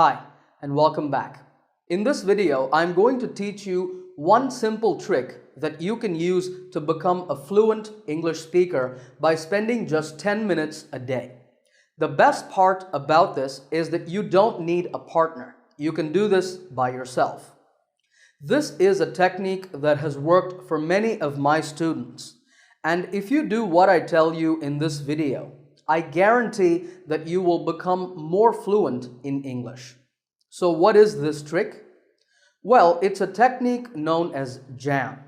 Hi, and welcome back. In this video, I'm going to teach you one simple trick that you can use to become a fluent English speaker by spending just 10 minutes a day. The best part about this is that you don't need a partner. You can do this by yourself. This is a technique that has worked for many of my students. And if you do what I tell you in this video, I guarantee that you will become more fluent in English. So what is this trick? Well, it's a technique known as jam.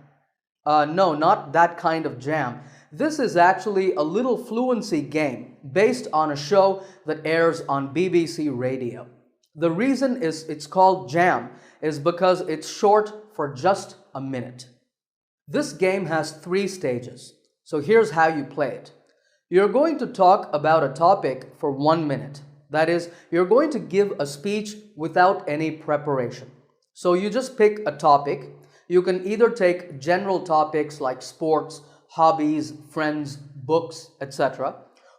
No, not that kind of jam. This is actually a little fluency game based on a show that airs on BBC Radio. The reason it's called jam is because it's short for just a minute. This game has 3 stages. So here's how you play it. You're going to talk about a topic for 1 minute. That is, you're going to give a speech without any preparation. So you just pick a topic. You can either take general topics like sports, hobbies, friends, books, etc.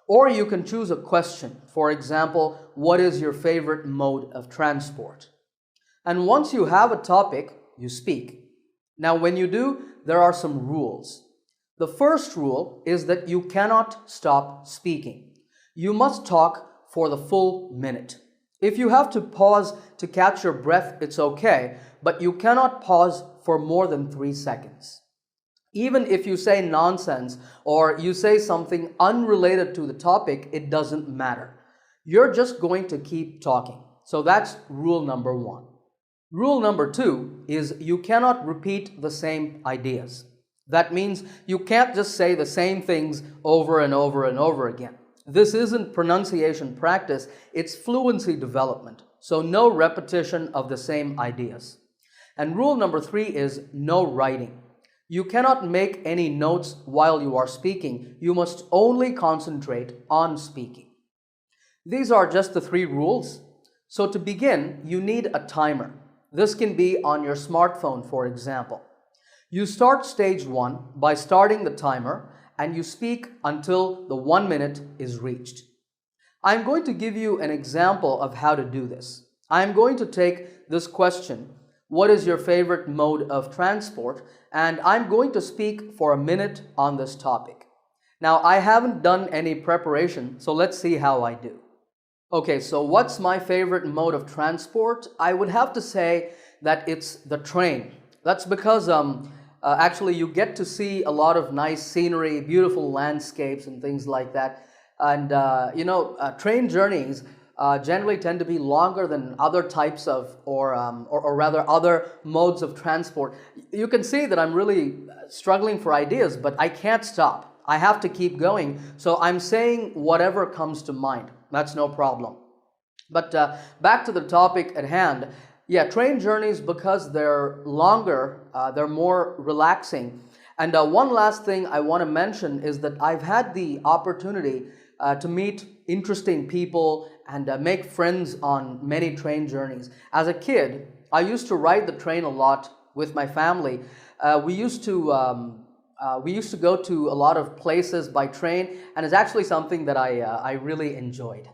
Or you can choose a question. For example, what is your favorite mode of transport? And once you have a topic, you speak. Now when you do, there are some rules. The first rule is that you cannot stop speaking. You must talk for the full minute. If you have to pause to catch your breath, it's okay, but you cannot pause for more than 3 seconds. Even if you say nonsense or you say something unrelated to the topic, it doesn't matter. You're just going to keep talking. So that's rule number 1. Rule number 2 is you cannot repeat the same ideas. That means you can't just say the same things over and over and over again. This isn't pronunciation practice, it's fluency development. So no repetition of the same ideas. And rule number 3 is no writing. You cannot make any notes while you are speaking. You must only concentrate on speaking. These are just the 3 rules. So to begin, you need a timer. This can be on your smartphone, for example. You start stage 1 by starting the timer and you speak until the 1 minute is reached. I'm going to give you an example of how to do this. I'm going to take this question, what is your favorite mode of transport? And I'm going to speak for a minute on this topic. Now, I haven't done any preparation, so let's see how I do. Okay, so what's my favorite mode of transport? I would have to say that it's the train. That's because actually you get to see a lot of nice scenery, beautiful landscapes and things like that. And train journeys generally tend to be longer than other types of, or rather other modes of transport. You can see that I'm really struggling for ideas, but I can't stop. I have to keep going. So I'm saying whatever comes to mind. That's no problem. But back to the topic at hand. Yeah, train journeys, because they're longer, they're more relaxing. And one last thing I want to mention is that I've had the opportunity to meet interesting people and make friends on many train journeys. As a kid, I used to ride the train a lot with my family. We used to go to a lot of places by train, and it's actually something that I really enjoyed.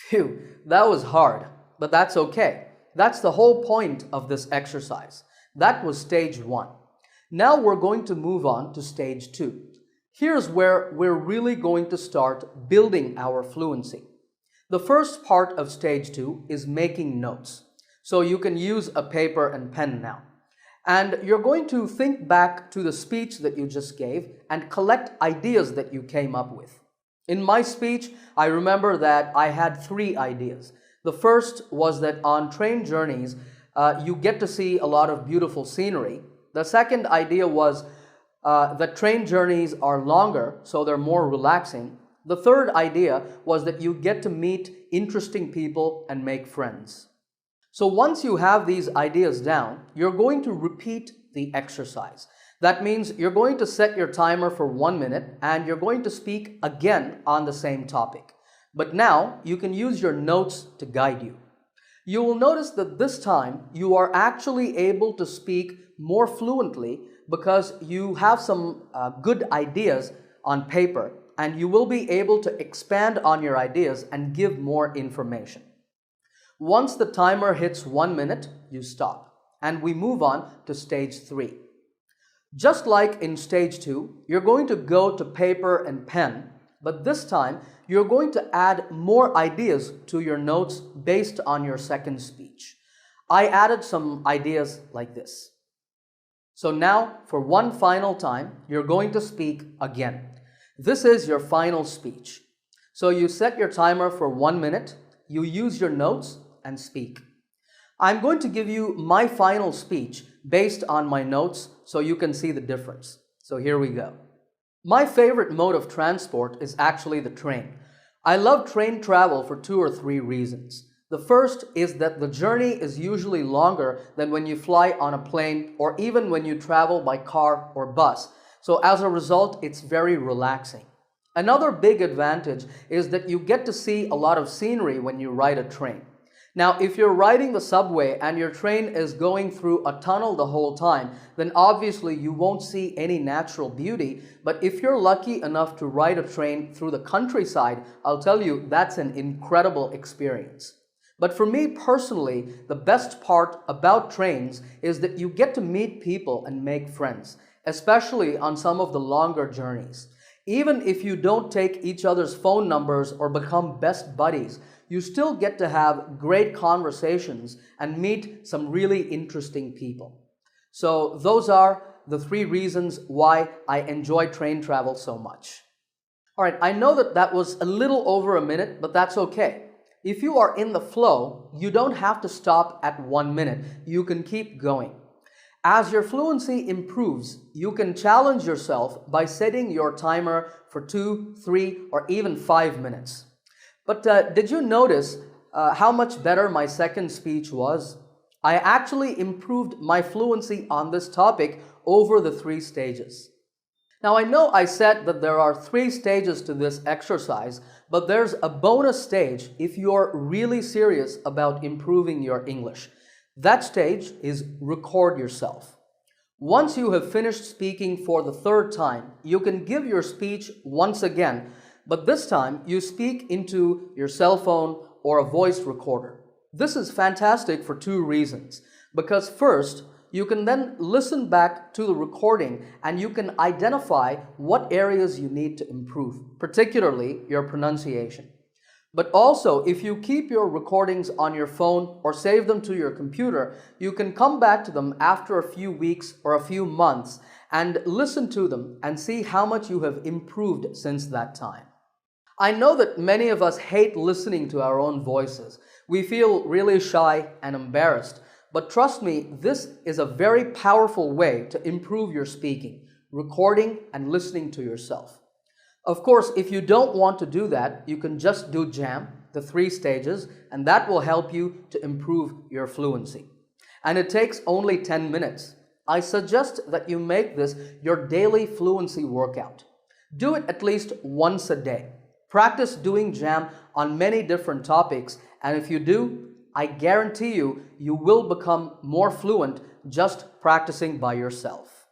Phew, that was hard, but that's okay. That's the whole point of this exercise. That was stage 1. Now we're going to move on to stage 2. Here's where we're really going to start building our fluency. The first part of stage 2 is making notes. So you can use a paper and pen now. And you're going to think back to the speech that you just gave and collect ideas that you came up with. In my speech, I remember that I had 3 ideas. The first was that on train journeys, you get to see a lot of beautiful scenery. The second idea was that train journeys are longer, so they're more relaxing. The third idea was that you get to meet interesting people and make friends. So once you have these ideas down, you're going to repeat the exercise. That means you're going to set your timer for 1 minute and you're going to speak again on the same topic. But now you can use your notes to guide you. You will notice that this time you are actually able to speak more fluently because you have some good ideas on paper, and you will be able to expand on your ideas and give more information. Once the timer hits 1 minute, you stop, and we move on to stage 3. Just like in stage 2, you're going to go to paper and pen, but this time you're going to add more ideas to your notes based on your second speech. I added some ideas like this. So now, for one final time, you're going to speak again. This is your final speech. So you set your timer for 1 minute, you use your notes and speak. I'm going to give you my final speech based on my notes so you can see the difference. So here we go. My favorite mode of transport is actually the train. I love train travel for 2 or 3 reasons. The first is that the journey is usually longer than when you fly on a plane or even when you travel by car or bus. So as a result, it's very relaxing. Another big advantage is that you get to see a lot of scenery when you ride a train. Now, if you're riding the subway and your train is going through a tunnel the whole time, then obviously you won't see any natural beauty. But if you're lucky enough to ride a train through the countryside, I'll tell you that's an incredible experience. But for me personally, the best part about trains is that you get to meet people and make friends, especially on some of the longer journeys. Even if you don't take each other's phone numbers or become best buddies, you still get to have great conversations and meet some really interesting people. So those are the 3 reasons why I enjoy train travel so much. All right, I know that was a little over a minute, but that's okay. If you are in the flow, you don't have to stop at 1 minute. You can keep going. As your fluency improves, you can challenge yourself by setting your timer for 2, 3, or even 5 minutes. But did you notice how much better my second speech was? I actually improved my fluency on this topic over the 3 stages. Now, I know I said that there are 3 stages to this exercise, but there's a bonus stage if you're really serious about improving your English. That stage is record yourself. Once you have finished speaking for the 3rd time, you can give your speech once again, but this time you speak into your cell phone or a voice recorder. This is fantastic for 2 reasons. Because first, you can then listen back to the recording and you can identify what areas you need to improve, particularly your pronunciation. But also, if you keep your recordings on your phone or save them to your computer, you can come back to them after a few weeks or a few months and listen to them and see how much you have improved since that time. I know that many of us hate listening to our own voices. We feel really shy and embarrassed. But trust me, this is a very powerful way to improve your speaking, recording and listening to yourself. Of course, if you don't want to do that, you can just do JAM, the 3 stages, and that will help you to improve your fluency. And it takes only 10 minutes. I suggest that you make this your daily fluency workout. Do it at least once a day. Practice doing JAM on many different topics, and if you do, I guarantee you, you will become more fluent just practicing by yourself.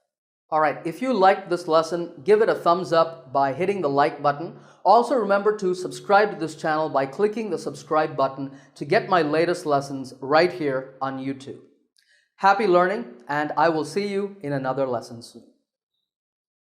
All right, if you liked this lesson, give it a thumbs up by hitting the like button. Also remember to subscribe to this channel by clicking the subscribe button to get my latest lessons right here on YouTube. Happy learning, and I will see you in another lesson soon.